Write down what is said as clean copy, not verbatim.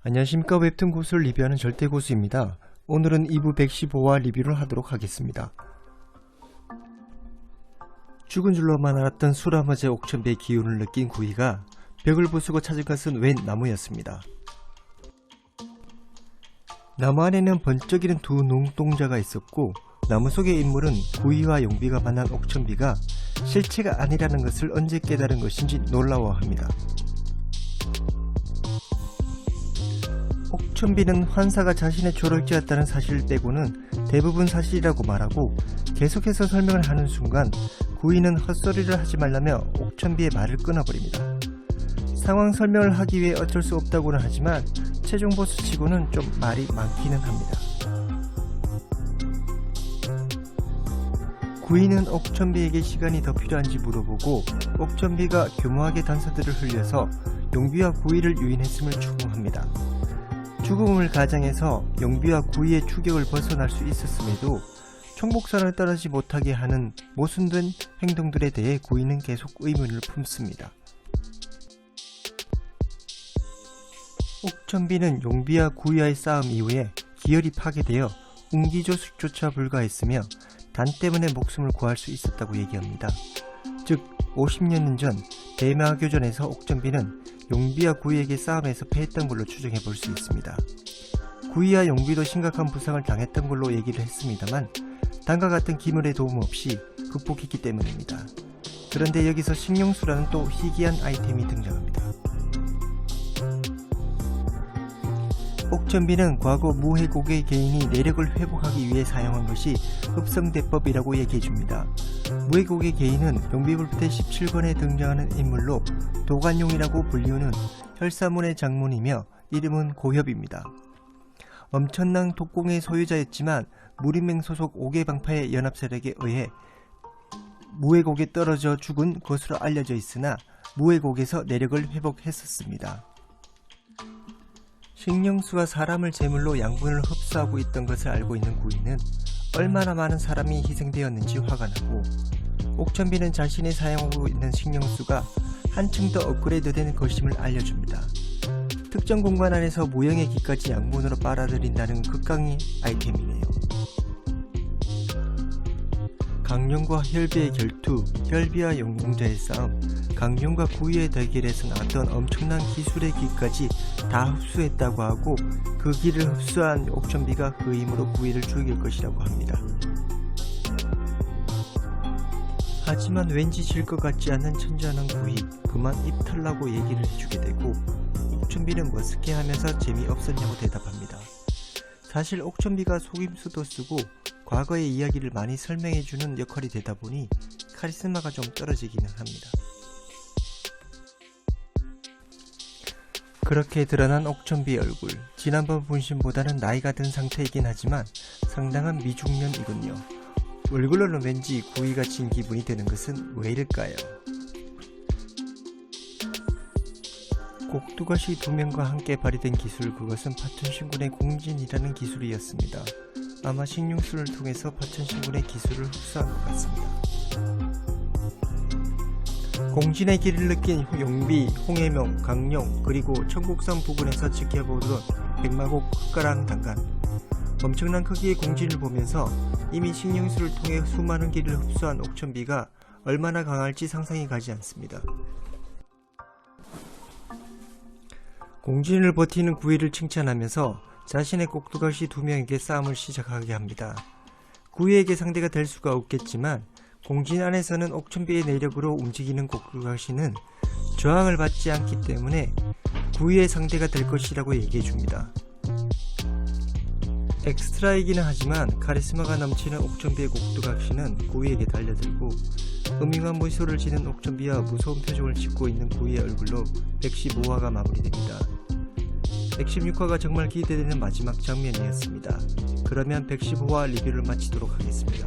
안녕하십니까. 웹툰 고수를 리뷰하는 절대고수입니다. 오늘은 2부 115화 리뷰를 하도록 하겠습니다. 죽은 줄로만 알았던 수라머제 옥천비의 기운을 느낀 구이가 벽을 부수고 찾은 것은 웬 나무였습니다. 나무 안에는 번쩍이는 두 눈동자가 있었고, 나무 속의 인물은 구이와 용비가 만난 옥천비가 실체가 아니라는 것을 언제 깨달은 것인지 놀라워합니다. 옥천비는 환사가 자신의 조력지였다는 사실 빼고는 대부분 사실이라고 말하고, 계속해서 설명을 하는 순간 구이는 헛소리를 하지 말라며 옥천비의 말을 끊어버립니다. 상황 설명을 하기 위해 어쩔 수 없다고는 하지만 최종 보스치고는 좀 말이 많기는 합니다. 구이는 옥천비에게 시간이 더 필요한지 물어보고, 옥천비가 교묘하게 단서들을 흘려서 용비와 구이를 유인했음을 추궁합니다. 죽음을 가장해서 용비와 구이의 추격을 벗어날 수 있었음에도 총복선을 떨어지지 못하게 하는 모순된 행동들에 대해 구이는 계속 의문을 품습니다. 옥천비는 용비와 구이와의 싸움 이후에 기혈이 파괴되어 운기조식조차 불가했으며 단 때문에 목숨을 구할 수 있었다고 얘기합니다. 즉 50년 전 대마교전에서 옥천비는 용비와 구이에게 싸움에서 패했던 걸로 추정해 볼 수 있습니다. 구이와 용비도 심각한 부상을 당했던 걸로 얘기를 했습니다만 단과 같은 기물의 도움 없이 극복했기 때문입니다. 그런데 여기서 식룡수라는 또 희귀한 아이템이 등장합니다. 옥천비는 과거 무해곡의 개인이 내력을 회복하기 위해 사용한 것이 흡성대법이라고 얘기해줍니다. 무해곡의 개인은 용비불태 17권에 등장하는 인물로 도관용이라고 불리우는 혈사문의 장문이며 이름은 고협입니다. 엄청난 독공의 소유자였지만 무림맹 소속 5개 방파의 연합세력에 의해 무해곡에 떨어져 죽은 것으로 알려져 있으나 무해곡에서 내력을 회복했었습니다. 식룡수가 사람을 제물로 양분을 흡수하고 있던 것을 알고 있는 구이는 얼마나 많은 사람이 희생되었는지 화가 나고, 옥천비는 자신이 사용하고 있는 식룡수가 한층 더 업그레이드된 것임을 알려줍니다. 특정 공간 안에서 무형의 기까지 양분으로 빨아들인다는 극강의 아이템이네요. 강룡과 혈비의 결투, 혈비와 용궁자의 싸움, 강룡과 구이의 대결에서 나왔던 엄청난 기술의 기까지 다 흡수했다고 하고, 그 기를 흡수한 옥천비가 그 힘으로 구이를 죽일 것이라고 합니다. 하지만 왠지 질 것 같지 않은 천재하는 구이, 그만 입 털라고 얘기를 해주게 되고, 옥천비는 머쓱해하면서 재미없었냐고 대답합니다. 사실 옥천비가 속임수도 쓰고 과거의 이야기를 많이 설명해주는 역할이 되다 보니 카리스마가 좀 떨어지기는 합니다. 그렇게 드러난 옥천비의 얼굴, 지난번 분신보다는 나이가 든 상태이긴 하지만 상당한 미중년이군요. 얼굴로는 왠지 구이가 진 기분이 드는 것은 왜일까요? 곡두가시 2명과 함께 발휘된 기술, 그것은 파천신군의 공진이라는 기술이었습니다. 아마 식룡수를 통해서 파천신군의 기술을 흡수한 것 같습니다. 공진의 길을 느낀 용비, 홍해명, 강룡, 그리고 청곡산 부근에서 지켜보던 백마곡, 흑가랑 단간, 엄청난 크기의 공진을 보면서 이미 식룡수를 통해 수많은 길을 흡수한 옥천비가 얼마나 강할지 상상이 가지 않습니다. 공진을 버티는 구이를 칭찬하면서 자신의 꼭두가시 2명에게 싸움을 시작하게 합니다. 구이에게 상대가 될 수가 없겠지만 공진 안에서는 옥천비의 내력으로 움직이는 꼭두가시는 저항을 받지 않기 때문에 구이의 상대가 될 것이라고 얘기해줍니다. 엑스트라이기는 하지만 카리스마가 넘치는 옥천비의 꼭두가시는 구이에게 달려들고, 음흉한 미소를 지는 옥천비와 무서운 표정을 짓고 있는 구이의 얼굴로 115화가 마무리됩니다. 116화가 정말 기대되는 마지막 장면이었습니다. 그러면 115화 리뷰를 마치도록 하겠습니다.